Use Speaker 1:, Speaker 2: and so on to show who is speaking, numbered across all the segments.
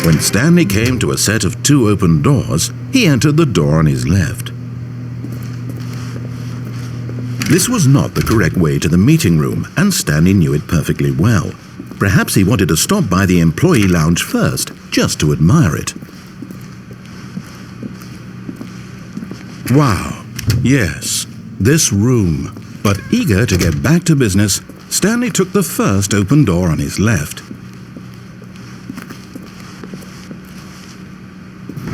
Speaker 1: When Stanley came to a set of 2 open doors, he entered the door on his left. This was not the correct way to the meeting room, and Stanley knew it perfectly well. Perhaps he wanted to stop by the employee lounge first, just to admire it. Wow, yes, this room. But eager to get back to business, Stanley took the first open door on his left.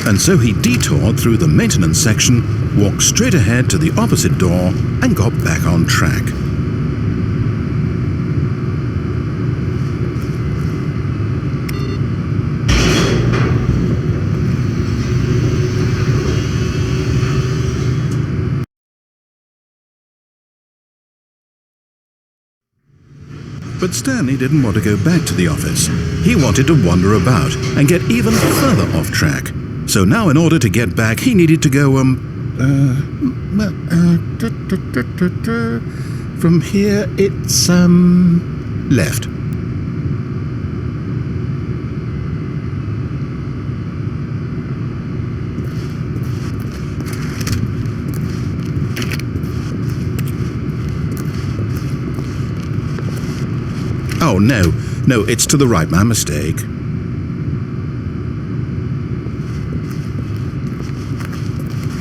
Speaker 1: And so he detoured through the maintenance section, walked straight ahead to the opposite door, and got back on track. But Stanley didn't want to go back to the office. He wanted to wander about and get even further off track. So now in order to get back, he needed to go, from here it's, left. Oh, no, it's to the right, my mistake.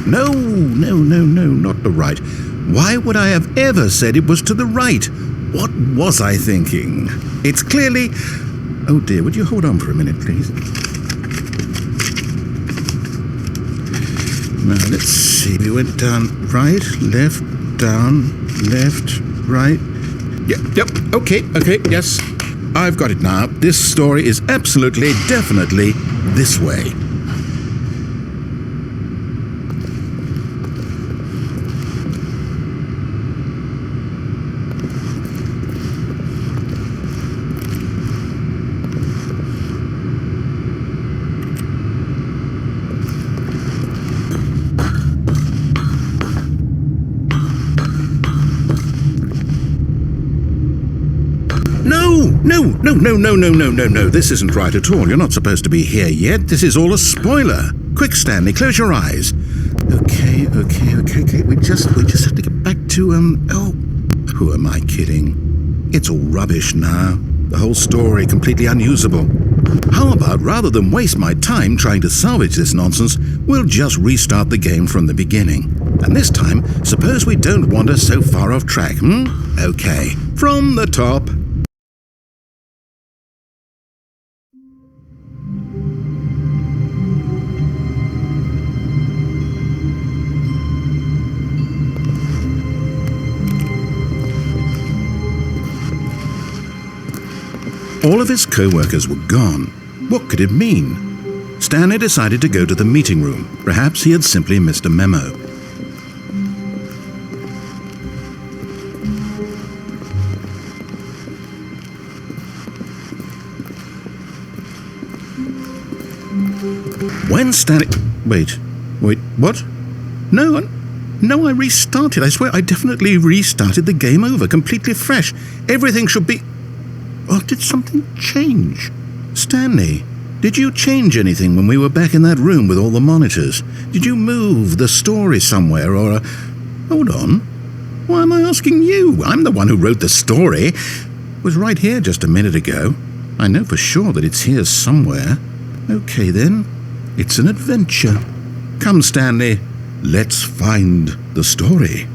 Speaker 1: No, not the right. Why would I have ever said it was to the right? What was I thinking? It's clearly... Oh dear, would you hold on for a minute, please? Now, let's see. We went down right, left, down, left, right. Yep, okay, yes. I've got it now. This story is absolutely, definitely this way. No, this isn't right at all. You're not supposed to be here yet. This is all a spoiler. Quick, Stanley, close your eyes. Okay. We just have to get back to, who am I kidding? It's all rubbish now. The whole story completely unusable. How about, rather than waste my time trying to salvage this nonsense, we'll just restart the game from the beginning. And this time, suppose we don't wander so far off track, Okay, from the top. All of his co-workers were gone. What could it mean? Stanley decided to go to the meeting room. Perhaps he had simply missed a memo. When Stanley... Wait, what? No, I restarted. I swear I definitely restarted the game over, completely fresh. Everything should be... Or did something change? Stanley, did you change anything when we were back in that room with all the monitors? Did you move the story somewhere or... Hold on. Why am I asking you? I'm the one who wrote the story. It was right here just a minute ago. I know for sure that it's here somewhere. Okay then, it's an adventure. Come, Stanley, let's find the story.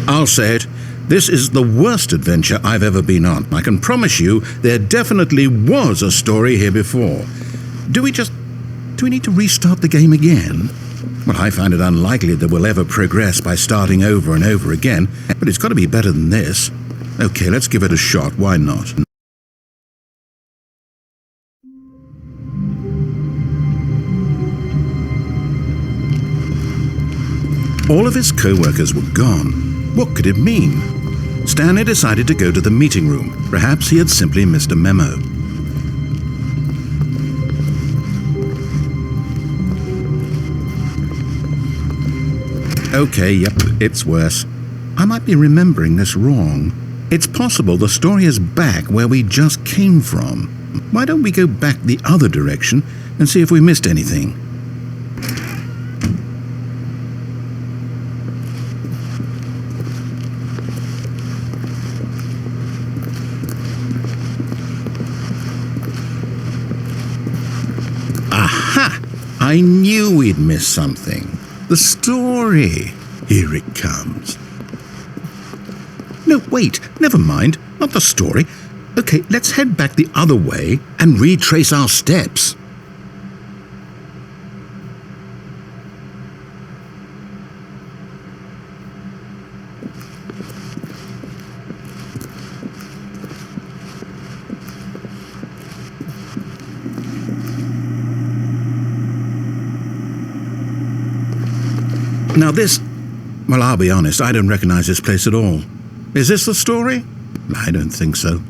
Speaker 1: I'll say it, this is the worst adventure I've ever been on. I can promise you there definitely was a story here before. Do we need to restart the game again? Well, I find it unlikely that we'll ever progress by starting over and over again, but it's got to be better than this. Okay, let's give it a shot. Why not? All of his co-workers were gone. What could it mean? Stanley decided to go to the meeting room. Perhaps he had simply missed a memo. Okay, yep, it's worse. I might be remembering this wrong. It's possible the story is back where we just came from. Why don't we go back the other direction and see if we missed anything? Aha! I knew we'd miss something. The story. Here it comes. No, wait, never mind. Not the story. Okay, let's head back the other way and retrace our steps. Now this, well, I'll be honest, I don't recognize this place at all. Is this the story? I don't think so.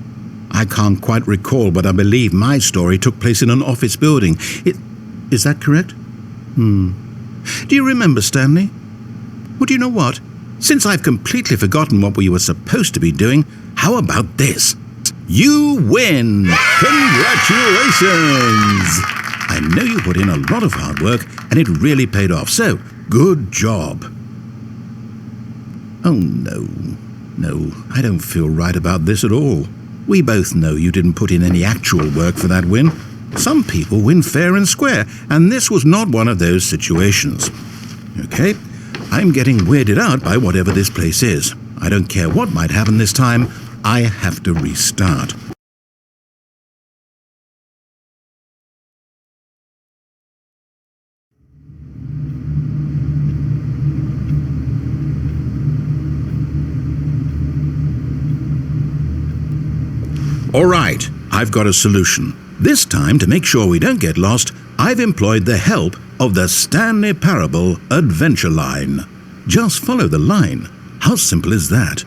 Speaker 1: I can't quite recall, but I believe my story took place in an office building. Is that correct? Do you remember, Stanley? Well, do you know what? Since I've completely forgotten what we were supposed to be doing, how about this? You win! Congratulations! I know you put in a lot of hard work, and it really paid off, so good job. Oh, no. No, I don't feel right about this at all. We both know you didn't put in any actual work for that win. Some people win fair and square, and this was not one of those situations. Okay, I'm getting weirded out by whatever this place is. I don't care what might happen this time. I have to restart. All right, I've got a solution. This time, to make sure we don't get lost, I've employed the help of the Stanley Parable Adventure Line. Just follow the line. How simple is that?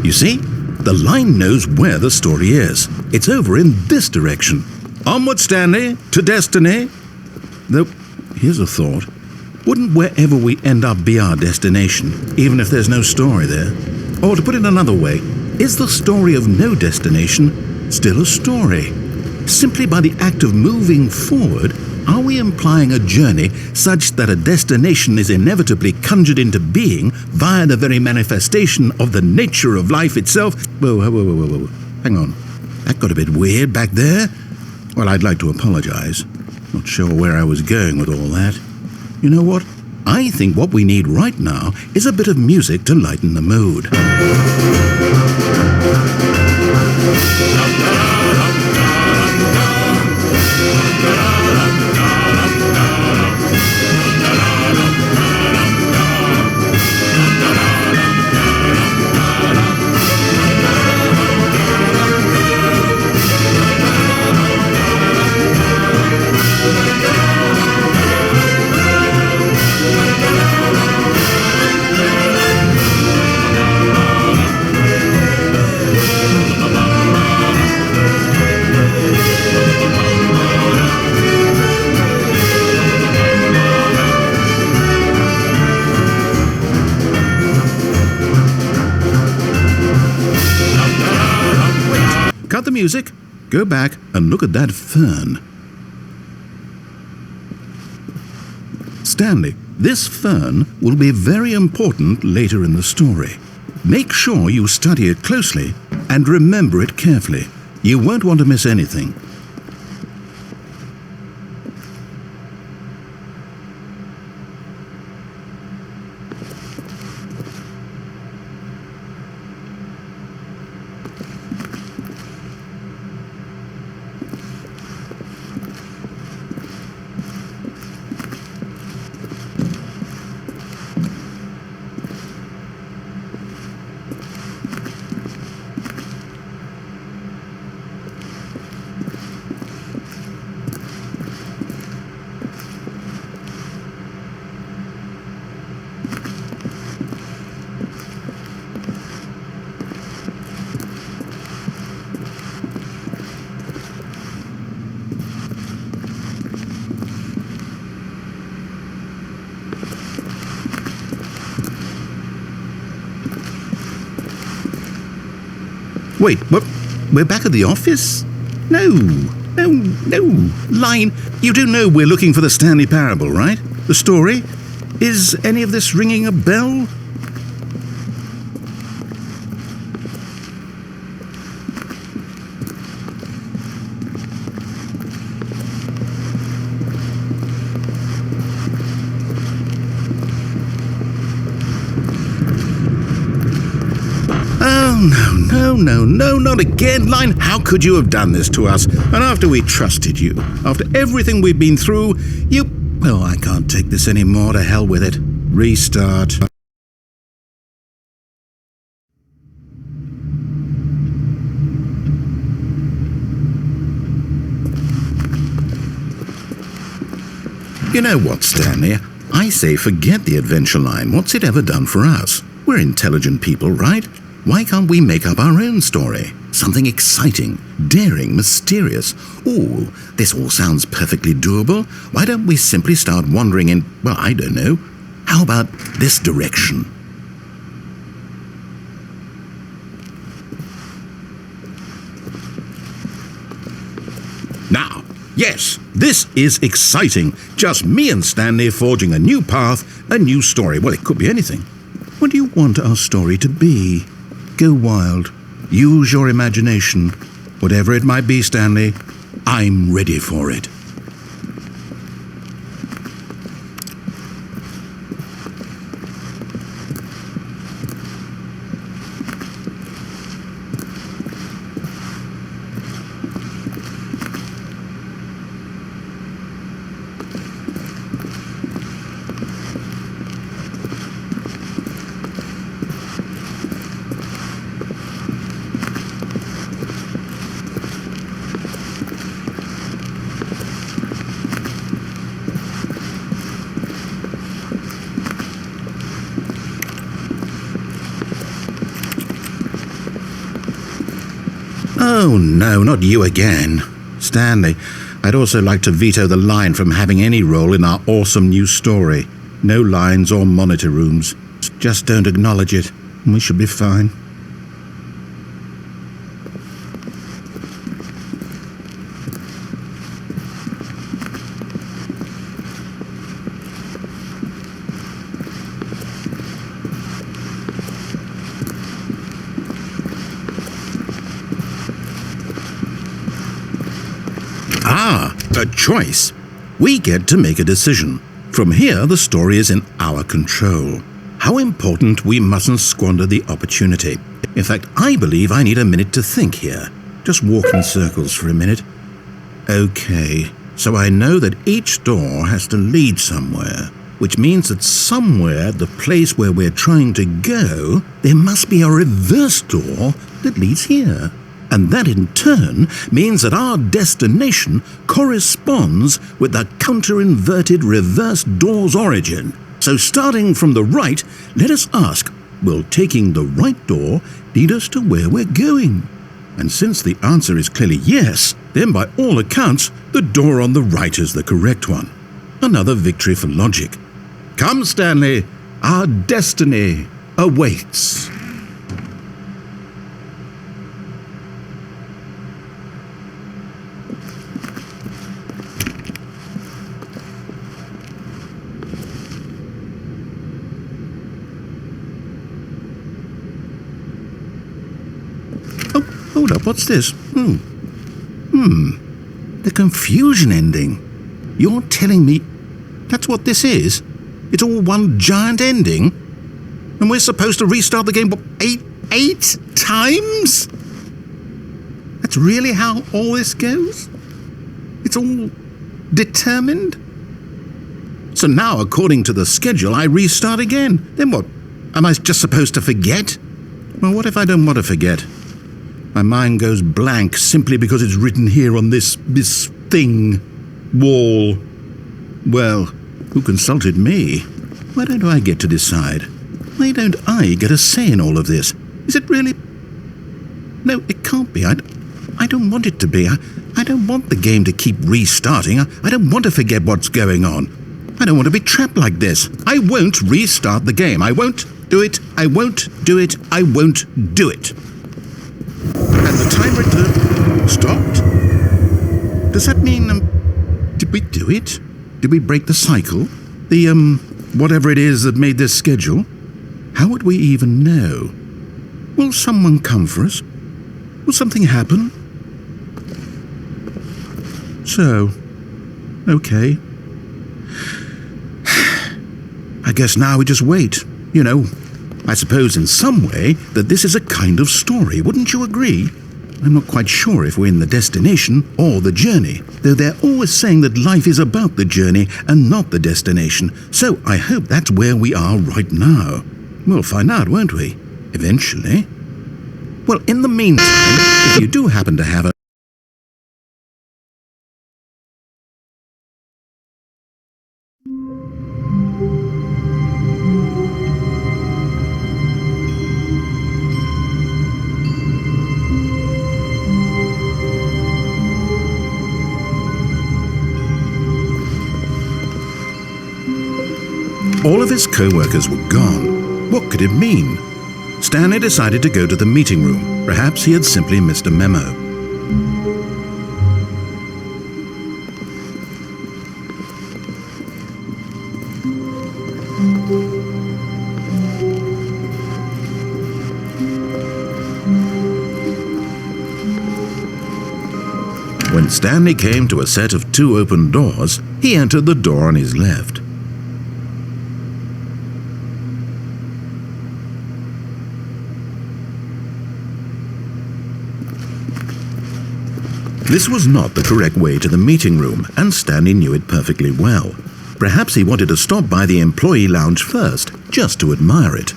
Speaker 1: You see, the line knows where the story is. It's over in this direction. Onward, Stanley, to destiny. Though, here's a thought. Wouldn't wherever we end up be our destination, even if there's no story there? Or to put it another way, is the story of no destination still a story? Simply by the act of moving forward, are we implying a journey such that a destination is inevitably conjured into being via the very manifestation of the nature of life itself? Whoa. Hang on. That got a bit weird back there. Well, I'd like to apologize. Not sure where I was going with all that. You know what? I think what we need right now is a bit of music to lighten the mood. Cut the music, go back and look at that fern. Stanley, This fern will be very important later in the story. Make sure you study it closely and remember it carefully. You won't want to miss anything. Wait, what? We're back at the office? No. Line, you do know we're looking for the Stanley Parable, right? The story? Is any of this ringing a bell? No, not again, Line. How could you have done this to us? And after we trusted you, after everything we've been through, you... Oh, I can't take this anymore. To hell with it. Restart. You know what, Stanley? I say forget the adventure line. What's it ever done for us? We're intelligent people, right? Why can't we make up our own story? Something exciting, daring, mysterious. Ooh, this all sounds perfectly doable. Why don't we simply start wandering in, well, I don't know. How about this direction? Now, yes, this is exciting. Just me and Stanley forging a new path, a new story. Well, it could be anything. What do you want our story to be? Go wild. Use your imagination. Whatever it might be, Stanley, I'm ready for it. Oh no, not you again. Stanley, I'd also like to veto the line from having any role in our awesome new story. No lines or monitor rooms. Just don't acknowledge it, and we should be fine. A choice. We get to make a decision. From here, the story is in our control. How important we mustn't squander the opportunity. In fact, I believe I need a minute to think here. Just walk in circles for a minute. Okay, so I know that each door has to lead somewhere, which means that somewhere, the place where we're trying to go, there must be a reverse door that leads here. And that in turn means that our destination corresponds with the counter-inverted reverse door's origin. So starting from the right, let us ask, will taking the right door lead us to where we're going? And since the answer is clearly yes, then by all accounts, the door on the right is the correct one. Another victory for logic. Come, Stanley, our destiny awaits. hold up, what's this? The confusion ending. You're telling me that's what this is? It's all one giant ending? And we're supposed to restart the game, what, eight times? That's really how all this goes? It's all determined? So now, according to the schedule, I restart again. Then what? Am I just supposed to forget? Well, what if I don't want to forget? My mind goes blank simply because it's written here on this thing, wall. Well, who consulted me? Why don't I get to decide? Why don't I get a say in all of this? Is it really? No, it can't be. I don't want it to be. I don't want the game to keep restarting. I don't want to forget what's going on. I don't want to be trapped like this. I won't restart the game. I won't do it. I won't do it. I won't do it. And the timer stopped? Does that mean, did we do it? Did we break the cycle? The, whatever it is that made this schedule? How would we even know? Will someone come for us? Will something happen? So, okay. I guess now we just wait. You know, I suppose in some way that this is a kind of story, wouldn't you agree? I'm not quite sure if we're in the destination or the journey, though they're always saying that life is about the journey and not the destination, so I hope that's where we are right now. We'll find out, won't we? Eventually. Well, in the meantime, if you do happen to have a All of his co-workers were gone. What could it mean? Stanley decided to go to the meeting room. Perhaps he had simply missed a memo. When Stanley came to a set of 2 open doors, he entered the door on his left. This was not the correct way to the meeting room, and Stanley knew it perfectly well. Perhaps he wanted to stop by the employee lounge first, just to admire it.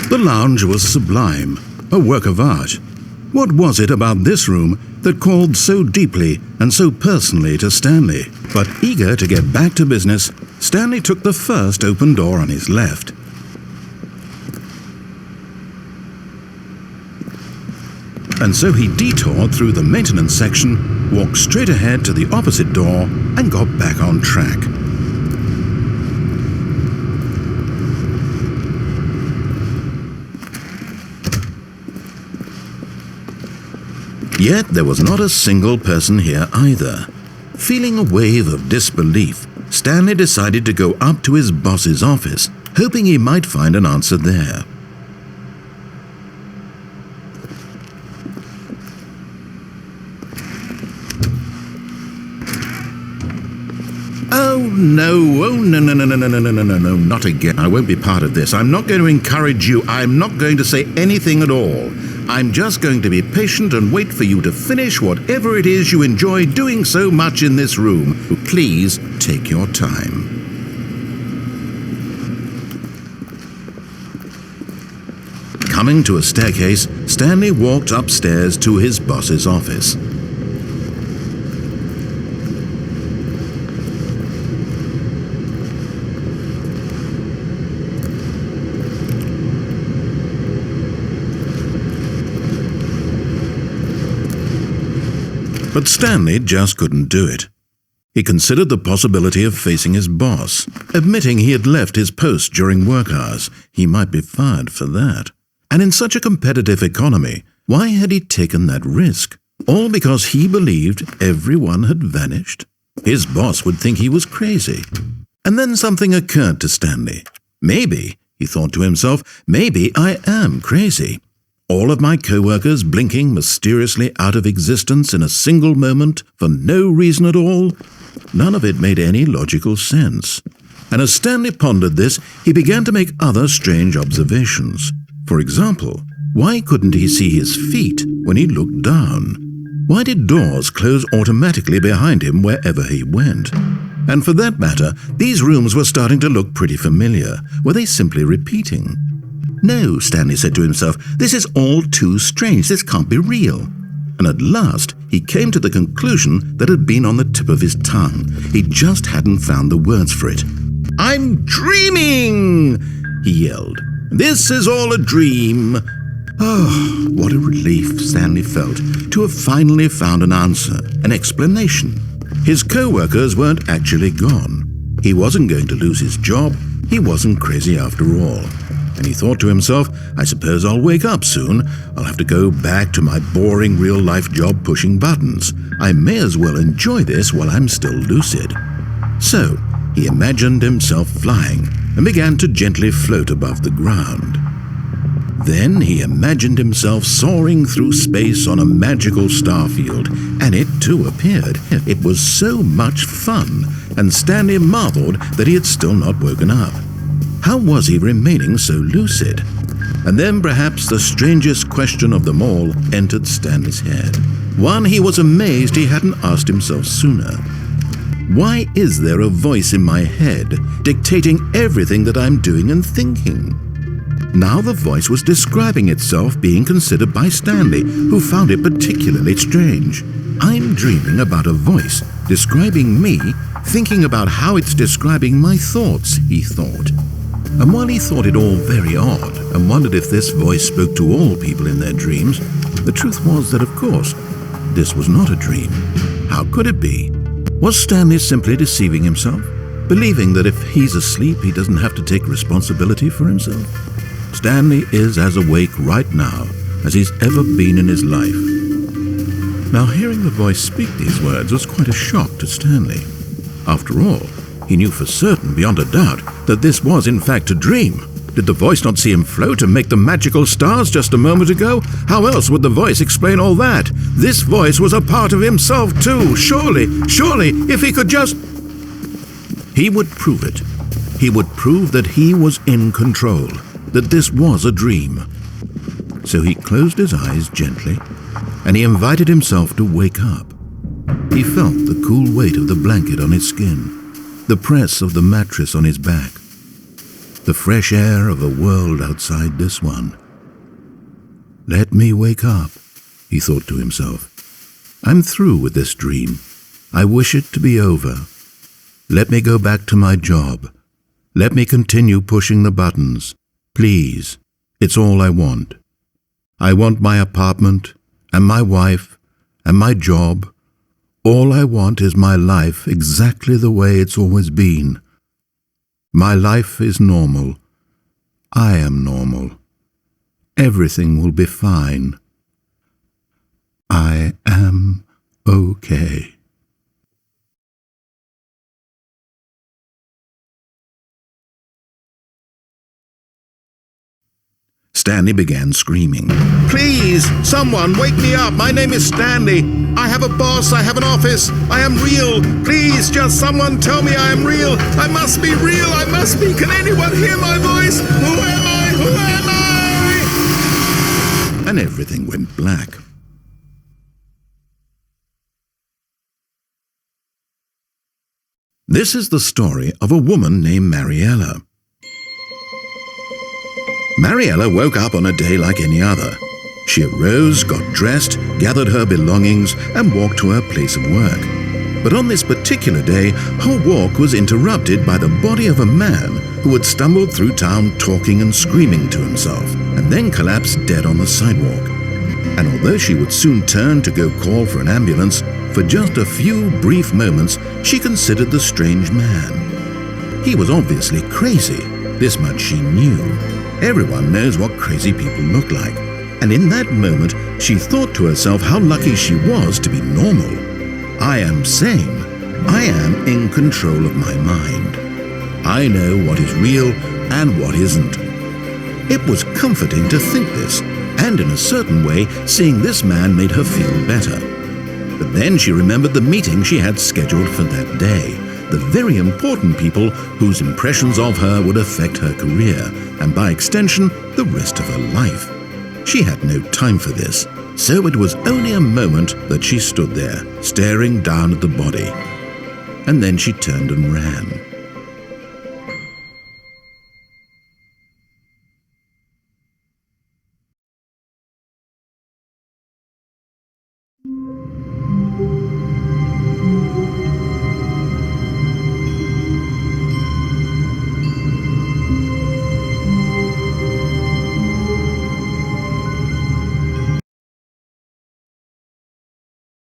Speaker 1: The lounge was sublime, a work of art. What was it about this room that called so deeply and so personally to Stanley? But eager to get back to business, Stanley took the first open door on his left. And so he detoured through the maintenance section, walked straight ahead to the opposite door, and got back on track. Yet there was not a single person here either. Feeling a wave of disbelief, Stanley decided to go up to his boss's office, hoping he might find an answer there. No, no, not again. I won't be part of this. I'm not going to encourage you. I'm not going to say anything at all. I'm just going to be patient and wait for you to finish whatever it is you enjoy doing so much in this room. Please take your time. Coming to a staircase, Stanley walked upstairs to his boss's office. But Stanley just couldn't do it. He considered the possibility of facing his boss, admitting he had left his post during work hours. He might be fired for that. And in such a competitive economy, why had he taken that risk? All because he believed everyone had vanished? His boss would think he was crazy. And then something occurred to Stanley. Maybe, he thought to himself, maybe I am crazy. All of my co-workers blinking mysteriously out of existence in a single moment for no reason at all. None of it made any logical sense. And as Stanley pondered this, he began to make other strange observations. For example, why couldn't he see his feet when he looked down? Why did doors close automatically behind him wherever he went? And for that matter, these rooms were starting to look pretty familiar. Were they simply repeating? No, Stanley said to himself, this is all too strange. This can't be real. And at last, he came to the conclusion that had been on the tip of his tongue. He just hadn't found the words for it. "I'm dreaming!" he yelled. "This is all a dream." Oh, what a relief Stanley felt to have finally found an answer, an explanation. His co-workers weren't actually gone. He wasn't going to lose his job. He wasn't crazy after all. And he thought to himself, I suppose I'll wake up soon. I'll have to go back to my boring real-life job pushing buttons. I may as well enjoy this while I'm still lucid. So, he imagined himself flying and began to gently float above the ground. Then he imagined himself soaring through space on a magical starfield, and it too appeared. It was so much fun, and Stanley marveled that he had still not woken up. How was he remaining so lucid? And then perhaps the strangest question of them all entered Stanley's head. One he was amazed he hadn't asked himself sooner. Why is there a voice in my head dictating everything that I'm doing and thinking? Now the voice was describing itself being considered by Stanley, who found it particularly strange. I'm dreaming about a voice describing me, thinking about how it's describing my thoughts, he thought. And while he thought it all very odd and wondered if this voice spoke to all people in their dreams, the truth was that, of course, this was not a dream. How could it be? Was Stanley simply deceiving himself, believing that if he's asleep he doesn't have to take responsibility for himself? Stanley is as awake right now as he's ever been in his life. Now, hearing the voice speak these words was quite a shock to Stanley. After all, he knew for certain, beyond a doubt, that this was in fact a dream. Did the voice not see him float and make the magical stars just a moment ago? How else would the voice explain all that? This voice was a part of himself too. Surely, if he could just... He would prove it. He would prove that he was in control, that this was a dream. So he closed his eyes gently, and he invited himself to wake up. He felt the cool weight of the blanket on his skin, the press of the mattress on his back, the fresh air of a world outside this one. Let me wake up, he thought to himself. I'm through with this dream. I wish it to be over. Let me go back to my job. Let me continue pushing the buttons. Please, it's all I want. I want my apartment, and my wife, and my job. All I want is my life exactly the way it's always been. My life is normal. I am normal. Everything will be fine. I am okay. Stanley began screaming. Please, someone, wake me up. My name is Stanley. I have a boss. I have an office. I am real. Please, just someone tell me I am real. I must be real. I must be. Can anyone hear my voice? Who am I? Who am I? And everything went black. This is the story of a woman named Mariella. Mariella woke up on a day like any other. She arose, got dressed, gathered her belongings, and walked to her place of work. But on this particular day, her walk was interrupted by the body of a man who had stumbled through town talking and screaming to himself, and then collapsed dead on the sidewalk. And although she would soon turn to go call for an ambulance, for just a few brief moments she considered the strange man. He was obviously crazy. This much she knew. Everyone knows what crazy people look like. And in that moment, she thought to herself how lucky she was to be normal. I am sane. I am in control of my mind. I know what is real and what isn't. It was comforting to think this, and in a certain way, seeing this man made her feel better. But then she remembered the meeting she had scheduled for that day, the very important people whose impressions of her would affect her career, and by extension, the rest of her life. She had no time for this, so it was only a moment that she stood there, staring down at the body. And then she turned and ran.